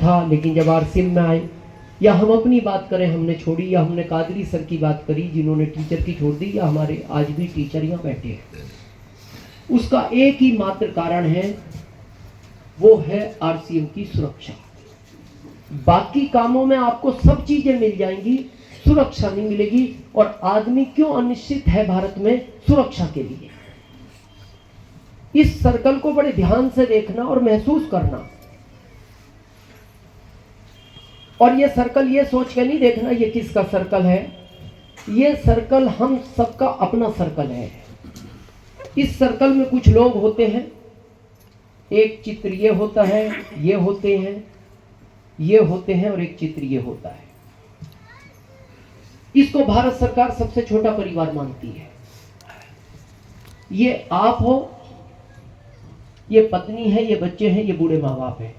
था, लेकिन जब आरसीएम में आए, या हम अपनी बात करें, हमने छोड़ी, या हमने कादरी सर की बात करी जिन्होंने टीचर की छोड़ दी, या हमारे आज भी टीचर यहाँ बैठे हैं, उसका एक ही मात्र कारण है, वो है आरसीएम की सुरक्षा। बाकी कामों में आपको सब चीजें मिल जाएंगी, सुरक्षा नहीं मिलेगी। और आदमी क्यों अनिश्चित है भारत में? सुरक्षा के लिए। इस सर्कल को बड़े ध्यान से देखना और महसूस करना। और ये सर्कल ये सोच के नहीं देखना ये किसका सर्कल है, ये सर्कल हम सबका अपना सर्कल है। इस सर्कल में कुछ लोग होते हैं, एक चित्र ये होता है, ये होते हैं, ये होते हैं, और एक चित्र ये होता है। इसको भारत सरकार सबसे छोटा परिवार मानती है। ये आप हो, ये पत्नी है, ये बच्चे हैं, ये बूढ़े माँ बाप है।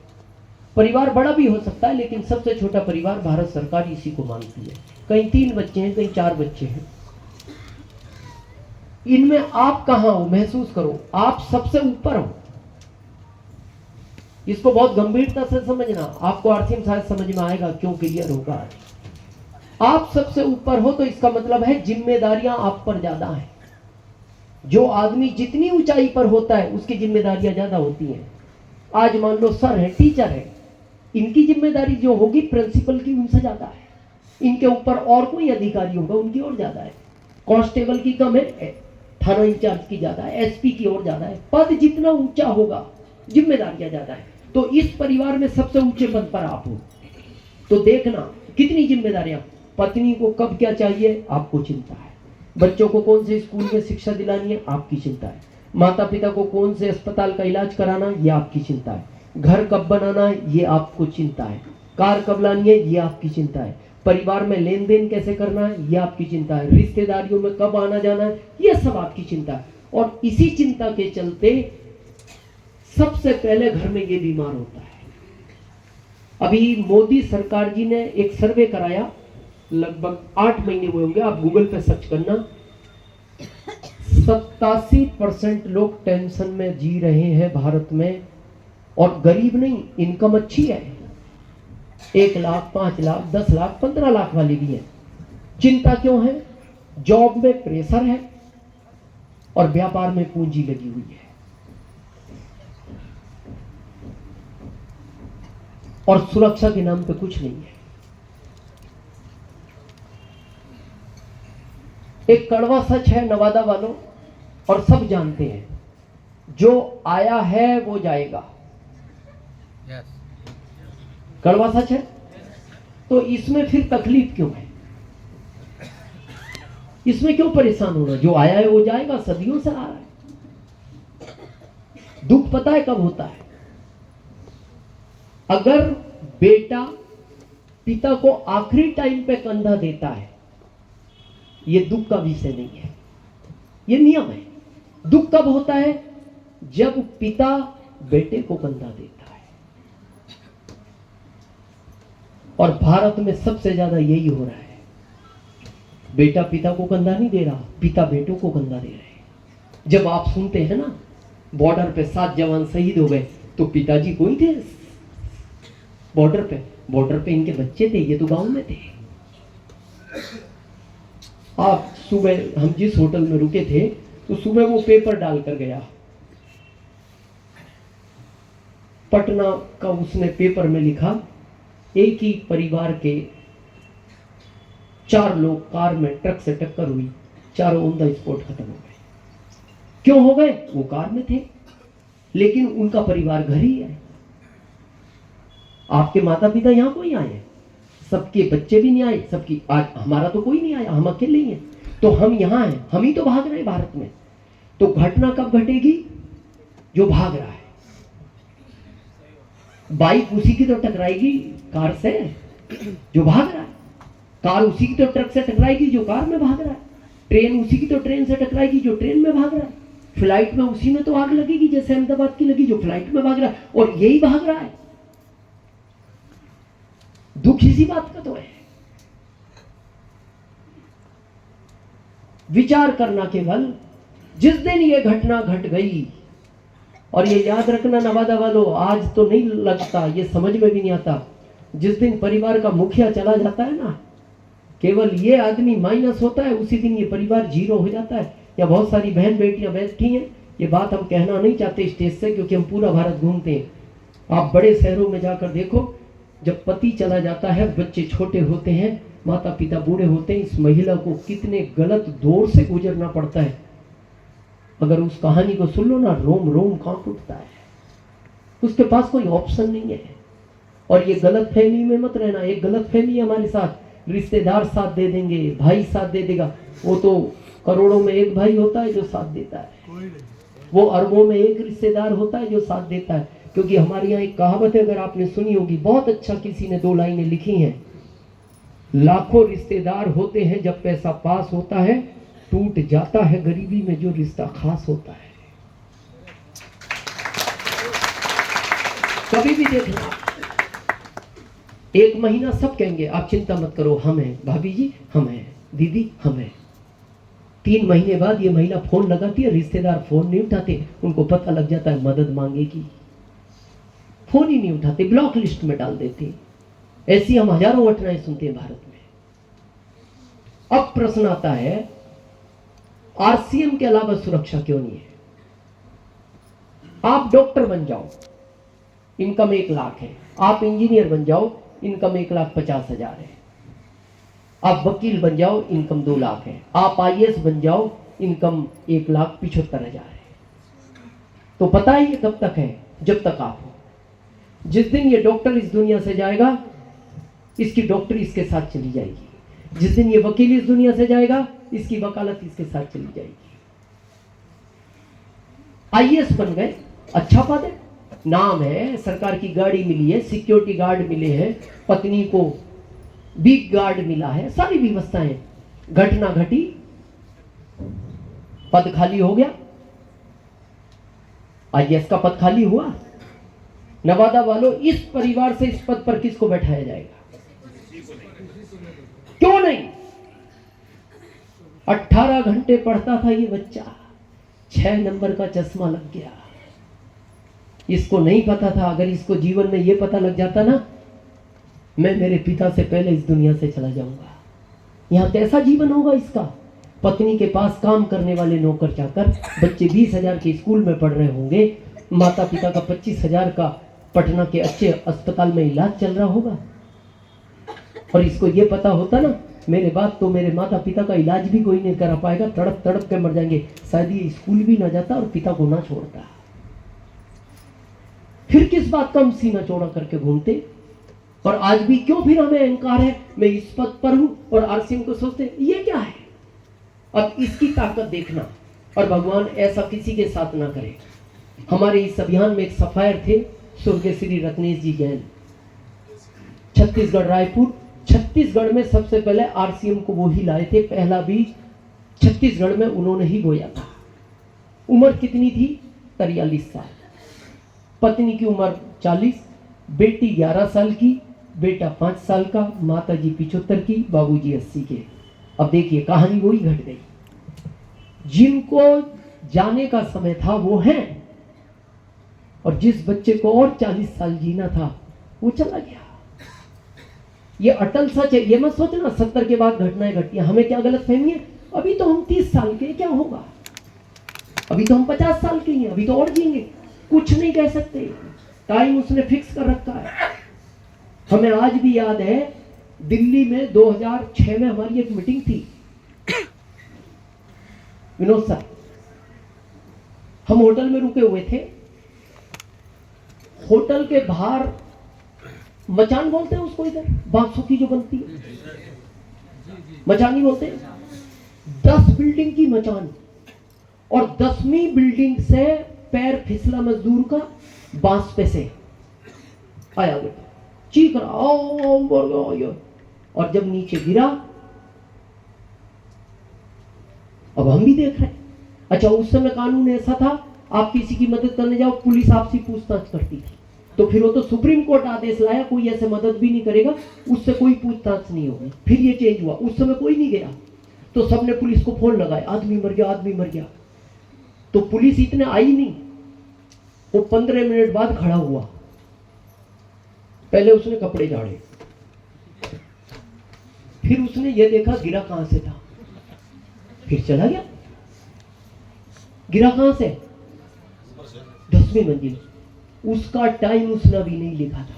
परिवार बड़ा भी हो सकता है, लेकिन सबसे छोटा परिवार भारत सरकार इसी को मानती है। कहीं 3 बच्चे हैं, कहीं 4 बच्चे हैं। इनमें आप कहां हो महसूस करो, आप सबसे ऊपर हो। इसको बहुत गंभीरता से समझना, आपको आरसीएम शायद समझ में आएगा, क्यों क्लियर होगा। आप सबसे ऊपर हो तो इसका मतलब है जिम्मेदारियां आप पर ज्यादा हैं। जो आदमी जितनी ऊंचाई पर होता है उसकी जिम्मेदारियां ज्यादा होती हैं। आज मान लो सर है, टीचर है, इनकी जिम्मेदारी जो होगी प्रिंसिपल की उनसे ज्यादा है। इनके ऊपर और कोई अधिकारी होगा, उनकी और ज्यादा है। कांस्टेबल की कम है, थाना इंचार्ज की ज्यादा है, एसपी की और ज्यादा है। पद जितना ऊंचा होगा जिम्मेदारियां ज्यादा है। तो इस परिवार में सबसे ऊंचे पद पर आप हो, तो देखना कितनी जिम्मेदारियां। पत्नी को कब क्या चाहिए आपको चिंता है, बच्चों को कौन से स्कूल में शिक्षा दिलानी है आपकी चिंता है, माता पिता को कौन से अस्पताल का इलाज कराना है ये आपकी चिंता है, घर कब बनाना है ये आपको चिंता है, कार कब लानी है ये आपकी चिंता है, परिवार में लेन देन कैसे करना है ये आपकी चिंता है, रिश्तेदारियों में कब आना जाना है ये सब आपकी चिंता है। और इसी चिंता के चलते सबसे पहले घर में ये बीमार होता है। अभी मोदी सरकार जी ने एक सर्वे कराया, लगभग 8 महीने हुए होंगे, आप गूगल पे सर्च करना, 87% लोग टेंशन में जी रहे हैं भारत में। और गरीब नहीं, इनकम अच्छी है, 1 लाख, 5 लाख, 10 लाख, 15 लाख वाली भी है। चिंता क्यों है? जॉब में प्रेशर है और व्यापार में पूंजी लगी हुई है, और सुरक्षा के नाम पे कुछ नहीं है। एक कड़वा सच है नवादा वालों, और सब जानते हैं, जो आया है वो जाएगा। कड़वा सच है। तो इसमें फिर तकलीफ क्यों है? इसमें क्यों परेशान होना? जो आया है वो जाएगा, सदियों से आ रहा है। दुख पता है कब होता है? अगर बेटा पिता को आखिरी टाइम पे कंधा देता है, ये दुख का विषय नहीं है, ये नियम है। दुख कब होता है? जब पिता बेटे को कंधा देता है। और भारत में सबसे ज्यादा यही हो रहा है, बेटा पिता को कंधा नहीं दे रहा, पिता बेटों को कंधा दे रहे हैं। जब आप सुनते हैं ना बॉर्डर पे 7 जवान शहीद हो गए, तो पिताजी कोई थे बॉर्डर पे इनके बच्चे थे, ये तो गांव में थे। आप सुबह, हम जिस होटल में रुके थे, तो सुबह वो पेपर डाल कर गया, पटना का, उसने पेपर में लिखा एक ही परिवार के 4 लोग कार में ट्रक से टक्कर हुई, चारों ऑन द स्पॉट खत्म हो गए। क्यों हो गए? वो कार में थे, लेकिन उनका परिवार घर ही है। आपके माता पिता यहाँ कोई आए हैं, सबके बच्चे भी नहीं आए, सबकी, आज हमारा तो कोई नहीं आया, हम अकेले ही हैं, तो हम यहाँ हैं, हम ही तो भाग रहे हैं भारत में। तो घटना कब घटेगी? जो भाग रहा है। बाइक उसी की तो टकराएगी कार से जो भाग रहा है, कार उसी की तो ट्रक से टकराएगी जो कार में भाग रहा है, ट्रेन उसी की तो ट्रेन से टकराएगी जो ट्रेन में भाग रहा है, फ्लाइट में उसी में तो आग लगेगी जैसे अहमदाबाद की लगी जो फ्लाइट में भाग रहा है, और यही भाग रहा है। दुख इसी बात का तो है। विचार करना केवल, जिस दिन ये घटना घट गई, और ये याद रखना नवादा वालों, आज तो नहीं लगता, ये समझ में भी नहीं आता, जिस दिन परिवार का मुखिया चला जाता है ना, केवल ये आदमी माइनस होता है, उसी दिन ये परिवार जीरो हो जाता है। या बहुत सारी बहन बेटियां बैठी हैं, ये बात हम कहना नहीं चाहते स्टेज से, क्योंकि हम पूरा भारत घूमते हैं। आप बड़े शहरों में जाकर देखो, जब पति चला जाता है, बच्चे छोटे होते हैं, माता पिता बूढ़े होते हैं, इस महिला को कितने गलत दौर से गुजरना पड़ता है। अगर उस कहानी को सुन लो ना, रोम रोम कांप उठता है। उसके पास कोई ऑप्शन नहीं है। और ये गलत फहमी में मत रहना। एक गलत फहमी हमारे साथ, रिश्तेदार साथ दे देंगे, भाई साथ दे देगा। वो तो करोड़ों में एक भाई होता है जो साथ देता है, वो अरबों में एक रिश्तेदार होता है जो साथ देता है। क्योंकि हमारे यहाँ एक कहावत है, अगर आपने सुनी होगी, बहुत अच्छा किसी ने 2 लाइनें लिखी हैं। लाखों रिश्तेदार होते हैं, जब पैसा पास होता है, टूट जाता है गरीबी में जो रिश्ता खास होता है। कभी भी देखना, 1 महीना सब कहेंगे आप चिंता मत करो, हम हैं भाभी जी, हम हैं दीदी, हम हैं। 3 महीने बाद ये महिला फोन लगाती है, रिश्तेदार फोन नहीं उठाते, उनको पता लग जाता है मदद मांगेगी, फोन ही नहीं उठाते, ब्लॉक लिस्ट में डाल देते। ऐसी हम हजारों घटनाएं सुनते हैं भारत में। अब प्रश्न आता है, आरसीएम के अलावा सुरक्षा क्यों नहीं है? आप डॉक्टर बन जाओ, इनकम 1 लाख है। आप इंजीनियर बन जाओ, इनकम 1,50,000 है। आप वकील बन जाओ, इनकम 2 लाख है। आप आईएएस बन जाओ, इनकम 1,75,000 है। तो पता है ये कब तक है? जब तक आप हो। जिस दिन ये डॉक्टर इस दुनिया से जाएगा, इसकी डॉक्टरी इसके साथ चली जाएगी। जिस दिन ये वकील इस दुनिया से जाएगा, इसकी वकालत इसके साथ चली जाएगी। आईएएस बन गए, अच्छा पद है, नाम है, सरकार की गाड़ी मिली है, सिक्योरिटी गार्ड मिले हैं, पत्नी को बिग गार्ड मिला है, सारी व्यवस्थाएं। घटना घटी, पद खाली हो गया, आईएएस का पद खाली हुआ। नवादा वालों, इस परिवार से इस पद पर किसको बैठाया जाएगा? क्यों नहीं? 18 घंटे पढ़ता था ये बच्चा, 6 नंबर का चश्मा लग गया। इसको नहीं पता था, अगर इसको जीवन में ये पता लग जाता ना, मैं मेरे पिता से पहले इस दुनिया से चला जाऊंगा। यहां कैसा जीवन होगा इसका? पत्नी के पास काम करने वाले नौकर चाकर, बच्चे 20,000 के स्कूल में पढ़ रहे होंगे, माता पिता का 25,000 का पटना के अच्छे अस्पताल में इलाज चल रहा होगा। और इसको ये पता होता ना, मेरे बाद तो मेरे माता पिता का इलाज भी कोई नहीं करा पाएगा, तड़प तड़प के मर जाएंगे, शायद ये स्कूल भी ना जाता और पिता को ना छोड़ता। फिर किस बात का हम सीना चौड़ा करके घूमते? और आज भी क्यों फिर हमें अहंकार है, मैं इस पद पर हूं, और आरसीएम को सोचते ये क्या है? अब इसकी ताकत देखना, और भगवान ऐसा किसी के साथ ना करे। हमारे इस अभियान में एक सफायर थे, स्वर्गीय श्री रत्नेश जी जैन, छत्तीसगढ़ रायपुर। छत्तीसगढ़ में सबसे पहले आरसीएम को वो ही लाए थे, पहला बीज छत्तीसगढ़ में उन्होंने ही बोया था। उम्र कितनी थी? 43 साल। पत्नी की उम्र 40, बेटी 11 साल की, बेटा 5 साल का, माता जी 75 की, बाबूजी 80 के। अब देखिए कहानी वही घट गई। जिनको जाने का समय था वो हैं, और जिस बच्चे को और 40 साल जीना था वो चला गया। ये अटल सच है, ये मत सोचना 70 के बाद घटनाएं घटती हैं। हमें क्या गलत फहमी है, अभी तो हम 30 साल के, क्या होगा, अभी तो हम 50 साल के हैं, अभी तो और जिएंगे। कुछ नहीं कह सकते, टाइम उसने फिक्स कर रखा है। हमें आज भी याद है, दिल्ली में 2006 में हमारी एक मीटिंग थी, विनोद सर, हम होटल में रुके हुए थे। होटल के बाहर मचान बोलते हैं उसको, इधर बांसों की जो बनती है, मचान ही बोलते हैं। 10 बिल्डिंग की मचान, और 10वीं बिल्डिंग से पैर फिसला मजदूर का, बांस पे से आया बेटा, चीख रहा, और जब नीचे गिरा, अब हम भी देख रहे हैं। अच्छा, उस समय कानून ऐसा था, आप किसी की मदद करने जाओ, पुलिस आपसे पूछताछ करती थी। तो फिर वो तो सुप्रीम कोर्ट आदेश लाया, कोई ऐसे मदद भी नहीं करेगा, उससे कोई पूछताछ नहीं होगी। फिर ये चेंज हुआ, उस समय कोई नहीं गया, तो सबने पुलिस को फोन लगाया, आदमी मर गया, आदमी मर गया। तो पुलिस इतने आई नहीं, वो 15 मिनट बाद खड़ा हुआ, पहले उसने कपड़े झाड़े, फिर उसने ये देखा गिरा कहां से था, फिर चला गया। गिरा कहां से? 10वीं मंजिल। उसका टाइम उसने अभी नहीं लिखा था।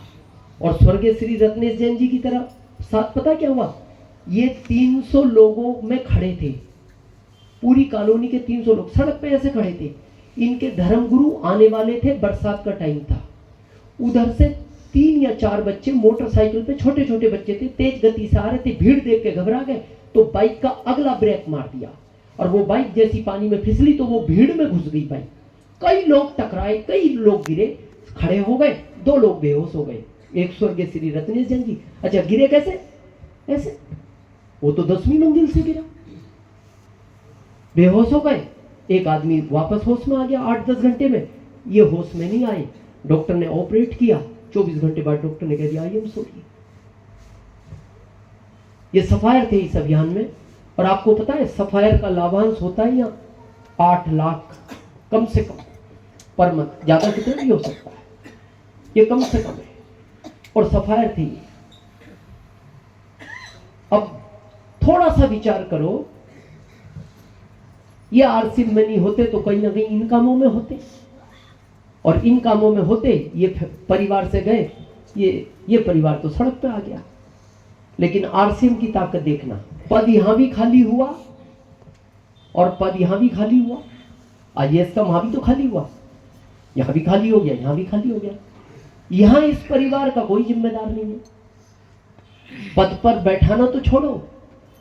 और स्वर्गीय श्री रत्नेश जैन जी की तरह साथ पता क्या हुआ, ये 300 लोगों में खड़े थे, पूरी कॉलोनी के 300 लोग सड़क पे ऐसे खड़े थे। इनके धर्मगुरु आने वाले थे, बरसात का टाइम था। उधर से 3 या 4 बच्चे मोटरसाइकिल पे, छोटे छोटे बच्चे थे, तेज गति से आ रहे थे। भीड़ देख के घबरा गए तो बाइक का अगला ब्रेक मार दिया और वो बाइक जैसी पानी में फिसली तो वो भीड़ में घुस गई बाइक। कई लोग टकराए, कई लोग गिरे, खड़े हो गए, 2 लोग बेहोश हो गए, एक स्वर्गीय श्री रत्नेश जैन जी। अच्छा, गिरे कैसे? ऐसे, वो तो 10वीं मंजिल से गिरा, बेहोश हो गए। एक आदमी वापस होश में आ गया 8-10 घंटे में, ये होश में नहीं आए। डॉक्टर ने ऑपरेट किया, 24 घंटे बाद डॉक्टर ने कह दिया आई एम सॉरी। ये सफायर थे इस अभियान में। और आपको पता है सफायर का लाभांश होता है यहाँ 8 लाख कम से कम पर मंथ, ज्यादा कितना भी हो सकता है, ये कम से कम है। और सफायर थी। अब थोड़ा सा विचार करो, ये आरसी में नहीं होते तो कहीं ना कहीं इन कामों में होते, और इन कामों में होते ये परिवार से गए, ये परिवार तो सड़क पे आ गया। लेकिन आरसीएम की ताकत देखना, पद यहां भी खाली हुआ और पद यहां भी खाली हुआ, आईएएस का वहां भी तो खाली हुआ, यहां भी खाली हो गया, यहां भी खाली हो गया। यहां इस परिवार का कोई जिम्मेदार नहीं है। पद पर बैठाना तो छोड़ो,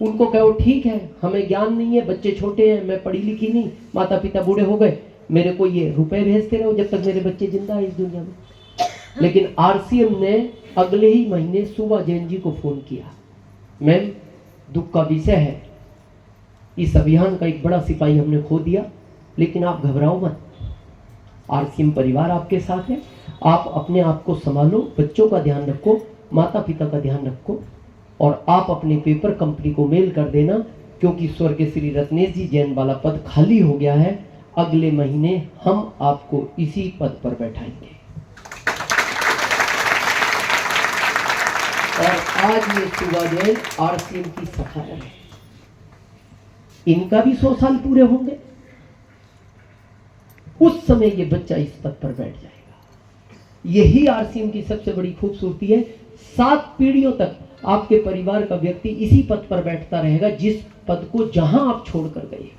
उनको कहो ठीक है हमें ज्ञान नहीं है, बच्चे छोटे हैं, मैं पढ़ी लिखी नहीं, माता पिता बूढ़े हो गए, मेरे को ये रुपए भेजते रहो जब तक मेरे बच्चे जिंदा है इस दुनिया में। लेकिन आरसीएम ने अगले ही महीने सुबह जैन जी को फोन किया, मैम दुख का विषय है, इस अभियान का एक बड़ा सिपाही हमने खो दिया, लेकिन आप घबराओ मत, आरसीएम परिवार आपके साथ है, आप अपने आप को संभालो, बच्चों का ध्यान रखो, माता पिता का ध्यान रखो, और आप अपने पेपर कंपनी को मेल कर देना, क्योंकि स्वर्गीय श्री रत्नेश जी जैन वाला पद खाली हो गया है, अगले महीने हम आपको इसी पद पर बैठाएंगे। और आज ये सुबह जैन आरसीएम की सफायर है, इनका भी 100 साल पूरे होंगे, उस समय ये बच्चा इस पद पर बैठ जाएगा। यही आरसीएम की सबसे बड़ी खूबसूरती है, 7 पीढ़ियों तक आपके परिवार का व्यक्ति इसी पद पर बैठता रहेगा जिस पद को जहां आप छोड़कर गए।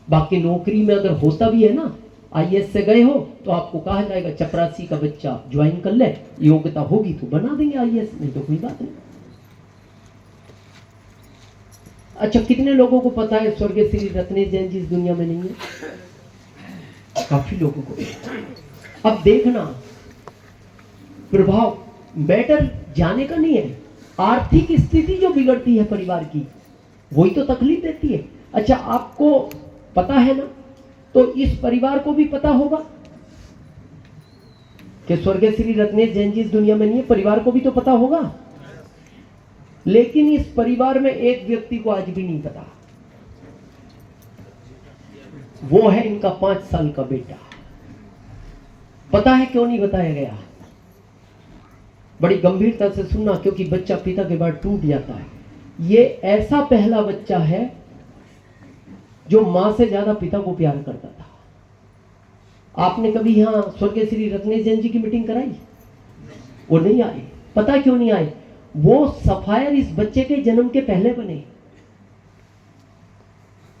बाकी नौकरी में अगर होता भी है ना, आईएएस से गए हो तो आपको कहा जाएगा चपरासी का बच्चा ज्वाइन कर ले, योग्यता होगी तो बना देंगे आईएएस, नहीं तो कोई बात नहीं। अच्छा, कितने लोगों को पता है स्वर्गीय श्री रत्नेश जैन जी इस दुनिया में नहीं है? काफी लोगों को। अब देखना, प्रभाव मैटर जाने का नहीं है, आर्थिक स्थिति जो बिगड़ती है परिवार की वही तो तकलीफ देती है। अच्छा, आपको पता है ना, तो इस परिवार को भी पता होगा कि स्वर्गीय श्री रत्नेश जैन जी इस दुनिया में नहीं है, परिवार को भी तो पता होगा। लेकिन इस परिवार में एक व्यक्ति को आज भी नहीं पता, वो है इनका 5 साल का बेटा। पता है क्यों नहीं बताया गया? बड़ी गंभीरता से सुनना, क्योंकि बच्चा पिता के बाद टूट जाता है। ये ऐसा पहला बच्चा है जो मां से ज्यादा पिता को प्यार करता था। आपने कभी यहां स्वर्गीय श्री रत्नेश जैन जी की मीटिंग कराई? वो नहीं आए। पता क्यों नहीं आए? वो सफायर इस बच्चे के जन्म के पहले बने,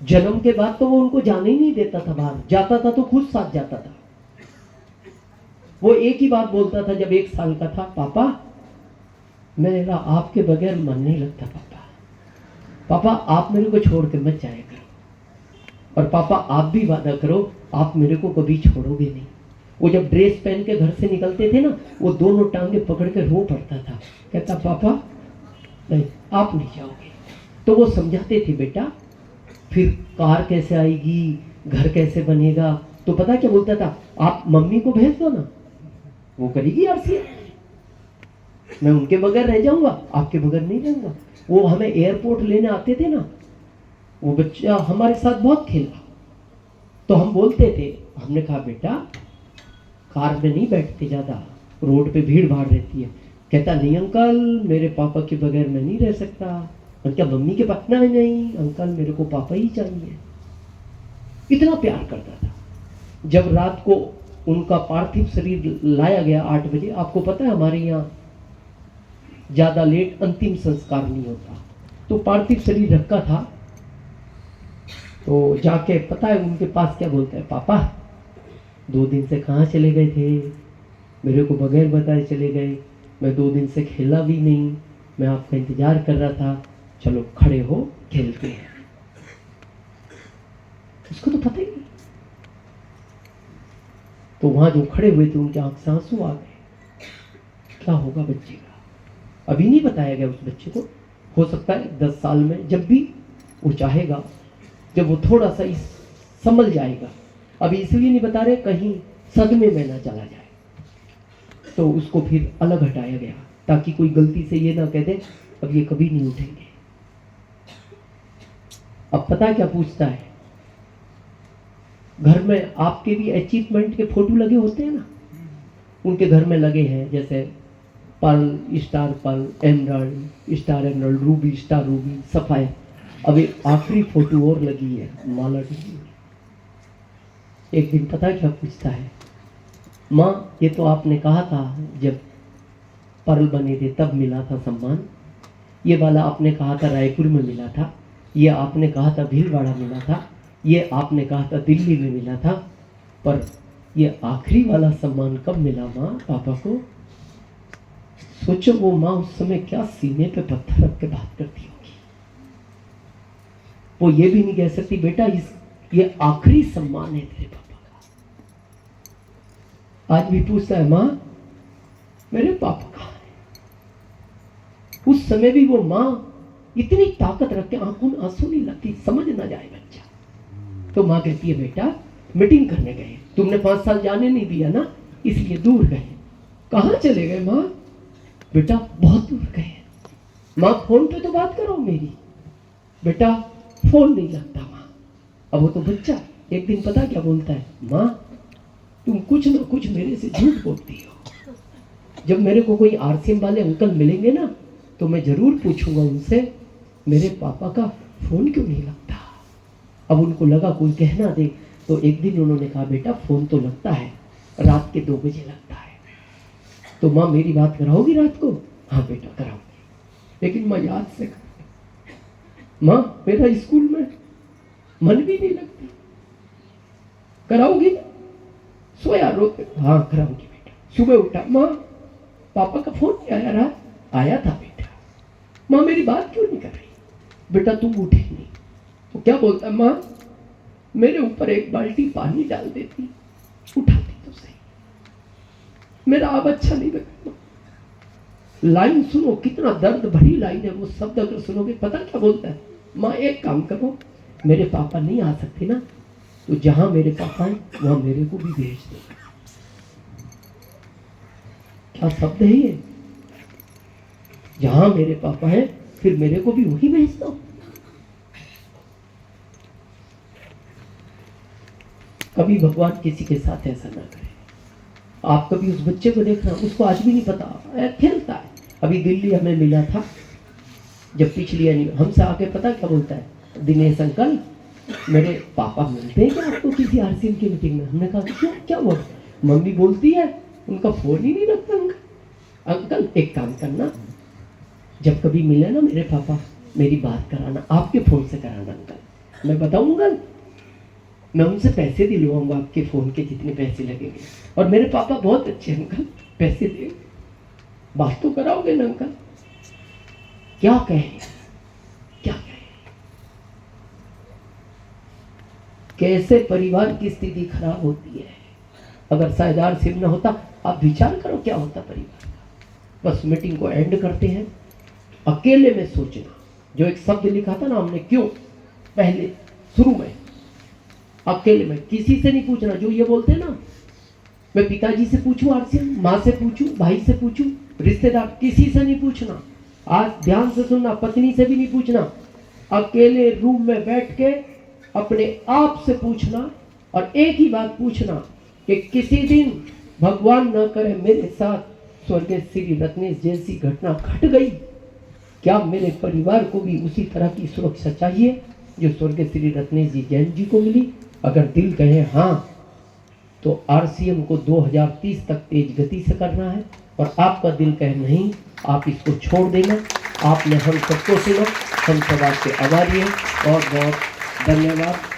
जन्म के बाद तो वो उनको जाने ही नहीं देता था, बाहर जाता था तो खुद साथ जाता था। वो एक ही बात बोलता था जब 1 साल का था, पापा मेरा आपके बगैर मन नहीं लगता, पापा आप मेरे को छोड़ के मत जाया करो, और पापा आप भी वादा करो आप मेरे को कभी छोड़ोगे नहीं। वो जब ड्रेस पहन के घर से निकलते थे ना, वो दोनों टांगे पकड़ के रो पड़ता था, कहता पापा नहीं आप नहीं जाओगे। तो वो समझाते थे बेटा फिर कार कैसे आएगी, घर कैसे बनेगा, तो पता क्या बोलता था, आप मम्मी को भेज दो ना, वो करेगी आरसीएम, मैं उनके बगैर रह जाऊंगा, आपके बगैर नहीं रहूंगा। वो हमें एयरपोर्ट लेने आते थे ना, वो बच्चा हमारे साथ बहुत खेला, तो हम बोलते थे, हमने कहा बेटा कार में नहीं बैठते ज्यादा, रोड पे भीड़ भाड़ रहती है। कहता नहीं अंकल, मेरे पापा के बगैर मैं नहीं रह सकता। और क्या मम्मी के पास? नहीं नहीं अंकल, मेरे को पापा ही चाहिए। इतना प्यार करता था। जब रात को उनका पार्थिव शरीर लाया गया 8 बजे, आपको पता है हमारे यहाँ ज्यादा लेट अंतिम संस्कार नहीं होता, तो पार्थिव शरीर रखा था। तो जाके पता है उनके पास क्या बोलता है, पापा 2 दिन से कहाँ चले गए थे? मेरे को बगैर बताए चले गए। मैं 2 दिन से खेला भी नहीं, मैं आपका इंतजार कर रहा था। चलो खड़े हो, खेलते हैं। उसको तो पता ही नहीं। तो वहां जो खड़े हुए थे उनके आंख से आंसू आ गए। क्या होगा बच्चे का? अभी नहीं बताया गया उस बच्चे को। हो सकता है 10 साल में जब भी वो चाहेगा, जब वो थोड़ा सा संभल जाएगा। अभी इसलिए नहीं बता रहे कहीं सदमे में ना चला जाए, तो उसको फिर अलग हटाया गया ताकि कोई गलती से ये ना कह दे अब ये कभी नहीं उठेंगे। अब पता है क्या पूछता है? घर में आपके भी अचीवमेंट के फोटो लगे होते हैं ना, उनके घर में लगे हैं, जैसे pearl, star pearl, emerald, star emerald, ruby, star ruby, sapphire. अभी आखिरी फोटो और लगी है, माला डली। एक दिन पता क्या पूछता है? माँ, ये तो आपने कहा था जब पर्ल बने थे तब मिला था सम्मान। ये वाला आपने कहा था रायपुर में मिला था, ये आपने कहा था भीलवाड़ा मिला था, ये आपने कहा था दिल्ली में मिला था, पर ये आखिरी वाला सम्मान कब मिला माँ पापा को? सोचो वो माँ उस समय क्या सीने पे पत्थर रख के बात करती होगी। वो ये भी नहीं कह सकती बेटा ये आखिरी सम्मान है तेरे पापा का। आज भी पूछता है माँ मेरे पापा कहाँ है? उस समय भी वो माँ इतनी ताकत रख के आंखों में आंसू नहीं लगती, समझ ना जाए बच्चा। तो माँ कहती है बेटा मीटिंग करने गए, तुमने 5 साल जाने नहीं दिया ना, इसलिए दूर गए। कहाँ चले गए माँ? बेटा बहुत दूर गए। माँ फोन पे तो बात करो मेरी। बेटा फोन नहीं लगता माँ। अब वो तो बच्चा एक दिन पता क्या बोलता है, माँ तुम कुछ ना कुछ मेरे से झूठ बोलती हो। जब मेरे को कोई आरसीएम वाले अंकल मिलेंगे ना, तो मैं जरूर पूछूंगा उनसे मेरे पापा का फोन क्यों नहीं लगता। अब उनको लगा कोई कहना दे, तो एक दिन उन्होंने कहा बेटा फोन तो लगता है, रात के 2 बजे लगता है। तो माँ मेरी बात कराओगी रात को? हाँ बेटा कराऊंगी, लेकिन माँ याद से कर। माँ मेरा स्कूल में मन भी नहीं लगता, कराओगी? सोया रोते। हाँ कराऊंगी बेटा। सुबह उठा, माँ पापा का फोन नहीं आया रात? आया था बेटा। माँ मेरी बात क्यों नहीं कर रही? बेटा तुम उठे नहीं। तो क्या बोलता है, माँ मेरे ऊपर एक बाल्टी पानी डाल देती, उठाती तो सही, मेरा अब अच्छा नहीं लगता। लाइन सुनो, कितना दर्द भरी लाइन है। वो शब्द अगर सुनोगे, पता क्या बोलता है, माँ एक काम करो, मेरे पापा नहीं आ सकते ना, तो जहां मेरे पापा हैं वहां मेरे को भी भेज दो। क्या शब्द है ये? जहां मेरे पापा हैं फिर मेरे को भी वही भेज दो। कभी भगवान किसी के साथ ऐसा ना करे। आप कभी उस बच्चे को देखना, उसको आज भी नहीं पता, खेलता है। अभी दिल्ली हमें मिला था, जब पिछली हमसे आके पता क्या बोलता है, दिनेश अंकल मेरे पापा मिलते हैं क्या आपको किसी आरसीएम की मीटिंग में? हमने कहा क्यों, क्या हुआ? मम्मी बोलती है उनका फोन ही नहीं रखता अंकल। अंकल एक काम करना, जब कभी मिले ना मेरे पापा, मेरी बात कराना, आपके फोन से कराना अंकल। मैं बताऊंगा, मैं उनसे पैसे दिलवाऊंगा आपके फोन के जितने पैसे लगेंगे, और मेरे पापा बहुत अच्छे अंकल, पैसे दे, बात तो कराओगे ना अंकल? क्या कहें, क्या कहें? कैसे परिवार की स्थिति खराब होती है। अगर साझेदार सिर्फ न होता, आप विचार करो क्या होता परिवार का। बस मीटिंग को एंड करते हैं, अकेले में सोचना। जो एक शब्द लिखा था ना हमने, क्यों, पहले शुरू में अकेले में, किसी से नहीं पूछना। जो ये बोलते हैं ना, मैं पिताजी से पूछूं आरसीएम, माँ से पूछूं, भाई से पूछूं, रिश्तेदार, किसी से नहीं पूछना। आज ध्यान से सुनना, पत्नी से भी नहीं पूछना। अकेले रूम में बैठ के अपने आप से पूछना, और एक ही बात पूछना कि किसी दिन भगवान न करे मेरे साथ स्वर्गीय श्री रत्नेश जैसी घटना घट गई, क्या मेरे परिवार को भी उसी तरह की सुरक्षा चाहिए जो स्वर्गीय श्री रत्नेश जी जैन जी को मिली? अगर दिल कहे हाँ, तो आरसीएम को 2030 तक तेज गति से करना है, और आपका दिल कहे नहीं, आप इसको छोड़ देना। आपने हम सबको सुना, हम सब आपके आभारी हैं। बहुत बहुत धन्यवाद।